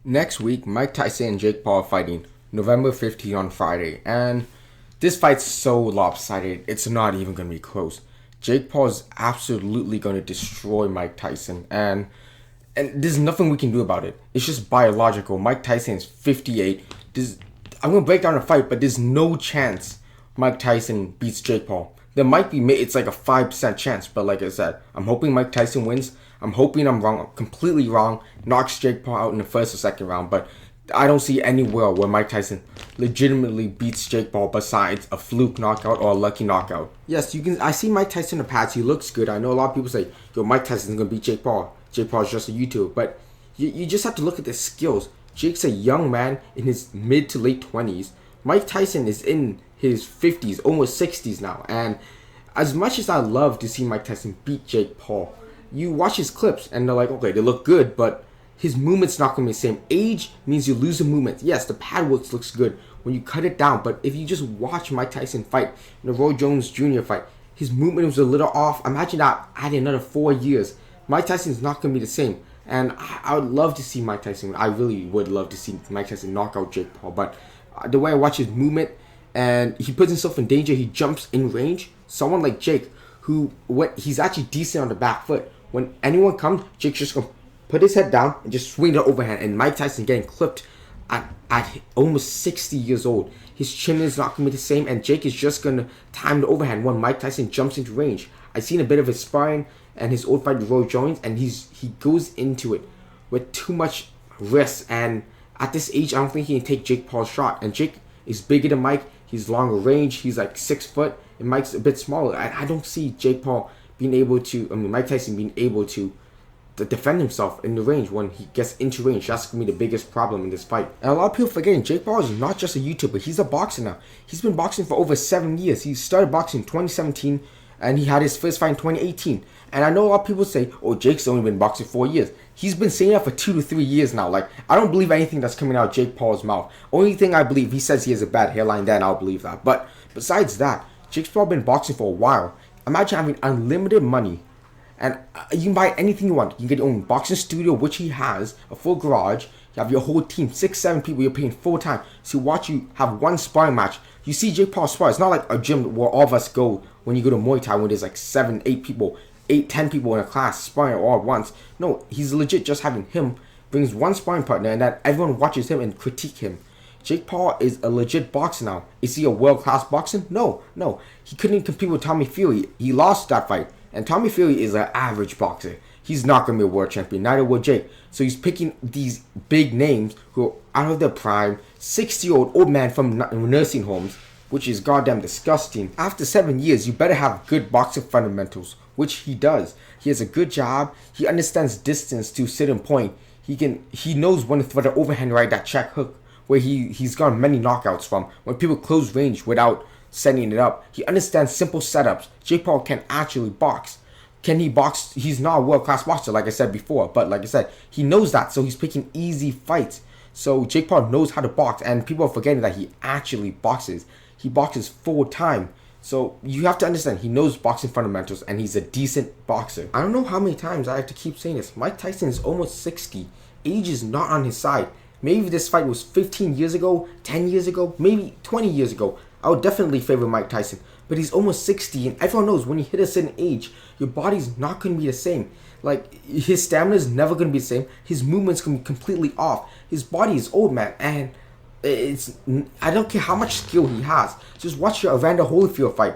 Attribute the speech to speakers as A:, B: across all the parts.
A: Next week, Mike Tyson and Jake Paul are fighting November 15th on Friday, and this fight's so lopsided, it's not even going to be close. Jake Paul is absolutely going to destroy Mike Tyson, and there's nothing we can do about it. It's just biological. Mike Tyson is 58. I'm going to break down the fight, but there's no chance Mike Tyson beats Jake Paul. There might be, it's like a 5% chance, but like I said, I'm hoping Mike Tyson wins. I'm hoping I'm wrong, completely wrong, knocks Jake Paul out in the first or second round, but I don't see anywhere where Mike Tyson legitimately beats Jake Paul besides a fluke knockout or a lucky knockout. Yes, you can. I see Mike Tyson in the past. He looks good. I know a lot of people say, yo, Mike Tyson's going to beat Jake Paul. Jake Paul's just a YouTuber. But you just have to look at the skills. Jake's a young man in his mid to late 20s. Mike Tyson is in his 50s, almost 60s now. And as much as I love to see Mike Tyson beat Jake Paul, you watch his clips and they're like, okay, they look good, but his movement's not going to be the same. Age means you lose the movement. Yes, the pad work looks good when you cut it down, but if you just watch Mike Tyson fight in the Roy Jones Jr. fight, his movement was a little off. Imagine that adding another 4 years. Mike Tyson's not going to be the same. And I would love to see Mike Tyson. I really would love to see Mike Tyson knock out Jake Paul. But the way I watch his movement, and he puts himself in danger, he jumps in range. Someone like Jake, he's actually decent on the back foot. When anyone comes, Jake's just going to put his head down and just swing the overhand. And Mike Tyson getting clipped at almost 60 years old. His chin is not going to be the same, and Jake is just going to time the overhand when Mike Tyson jumps into range. I've seen a bit of his sparring and his old fight with Roy Jones, and he goes into it with too much risk. And at this age, I don't think he can take Jake Paul's shot. And Jake is bigger than Mike. He's longer range. He's like 6 foot, and Mike's a bit smaller. I don't see Mike Tyson being able to defend himself in the range when he gets into range. That's going to be the biggest problem in this fight. And a lot of people forgetting, Jake Paul is not just a YouTuber. He's a boxer now. He's been boxing for over 7 years. He started boxing in 2017, and he had his first fight in 2018. And I know a lot of people say, oh, Jake's only been boxing 4 years. He's been saying that for 2 to 3 years now. Like, I don't believe anything that's coming out of Jake Paul's mouth. Only thing I believe, he says he has a bad hairline, then I'll believe that. But besides that, Jake Paul been boxing for a while. Imagine having unlimited money, and you can buy anything you want. You can get your own boxing studio, which he has, a full garage. You have your whole team, 6, 7 people you're paying full time. So watch you have one sparring match. You see Jake Paul spar. It's not like a gym where all of us go when you go to Muay Thai, when there's like 7, 8 people, 8, 10 people in a class sparring all at once. No, he's legit just having him, brings one sparring partner, and then everyone watches him and critique him. Jake Paul is a legit boxer now. Is he a world-class boxer? No. He couldn't compete with Tommy Fury. He lost that fight. And Tommy Fury is an average boxer. He's not going to be a world champion. Neither will Jake. So he's picking these big names who are out of their prime. 60-year-old old man from nursing homes, which is goddamn disgusting. After 7 years, you better have good boxing fundamentals, which he does. He has a good job. He understands distance to certain point. He knows when to throw the overhand right, that check hook, where he's gotten many knockouts from. When people close range without setting it up. He understands simple setups. Jake Paul can actually box. Can he box? He's not a world-class boxer, like I said before. But like I said, he knows that. So he's picking easy fights. So Jake Paul knows how to box. And people are forgetting that he actually boxes. He boxes full time. So you have to understand, he knows boxing fundamentals. And he's a decent boxer. I don't know how many times I have to keep saying this. Mike Tyson is almost 60. Age is not on his side. Maybe this fight was 15 years ago, 10 years ago, maybe 20 years ago. I would definitely favor Mike Tyson. But he's almost 60, and everyone knows when you hit a certain age, your body's not going to be the same. Like, his stamina is never going to be the same. His movement's going to be completely off. His body is old, man, and I don't care how much skill he has. Just watch your Evander Holyfield fight.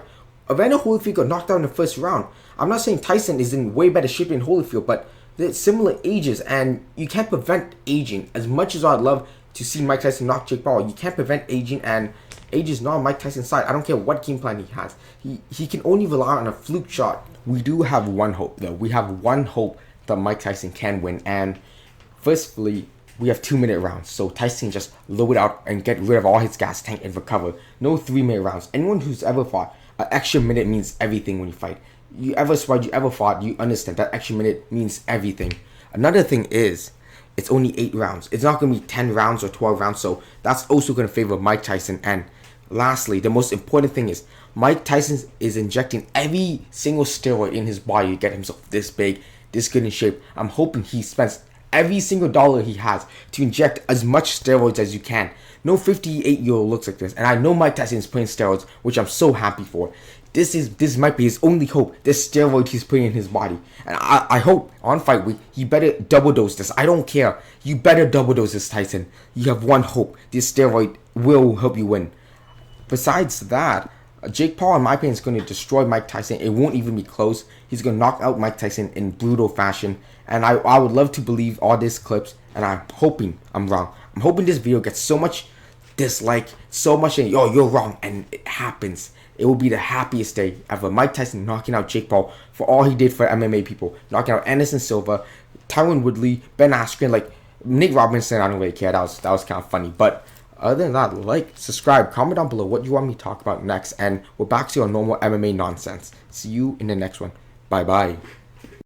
A: Evander Holyfield got knocked out in the first round. I'm not saying Tyson is in way better shape than Holyfield, but they're similar ages, and you can't prevent aging. As much as I'd love to see Mike Tyson knock Jake Paul, you can't prevent aging, and age is not on Mike Tyson's side. I don't care what game plan he has. He can only rely on a fluke shot. We do have one hope, though. We have one hope that Mike Tyson can win, and firstly, we have 2-minute rounds, so Tyson just load out and get rid of all his gas tank and recover. No 3-minute rounds. Anyone who's ever fought, an extra minute means everything when you fight. You ever fought, you understand that extra minute means everything. Another thing is, it's only 8 rounds. It's not going to be 10 rounds or 12 rounds, so that's also going to favor Mike Tyson. And lastly, the most important thing is, Mike Tyson is injecting every single steroid in his body to get himself this big, this good in shape. I'm hoping he spends every single dollar he has to inject as much steroids as you can. No 58-year-old looks like this, and I know Mike Tyson is putting steroids, which I'm so happy for. This might be his only hope. This steroid he's putting in his body, and I hope on fight week he better double dose this. I don't care. You better double dose this, Tyson. You have one hope. This steroid will help you win. Besides that, Jake Paul, in my opinion, is going to destroy Mike Tyson. It won't even be close. He's going to knock out Mike Tyson in brutal fashion. And I would love to believe all these clips, and I'm hoping I'm wrong. I'm hoping this video gets so much dislike, so much, and you're wrong, and it happens. It will be the happiest day ever. Mike Tyson knocking out Jake Paul for all he did for MMA people. Knocking out Anderson Silva, Tyron Woodley, Ben Askren, like Nick Robinson. I don't really care. That was kind of funny. But other than that, like, subscribe, comment down below what you want me to talk about next. And we're back to our normal MMA nonsense. See you in the next one. Bye-bye.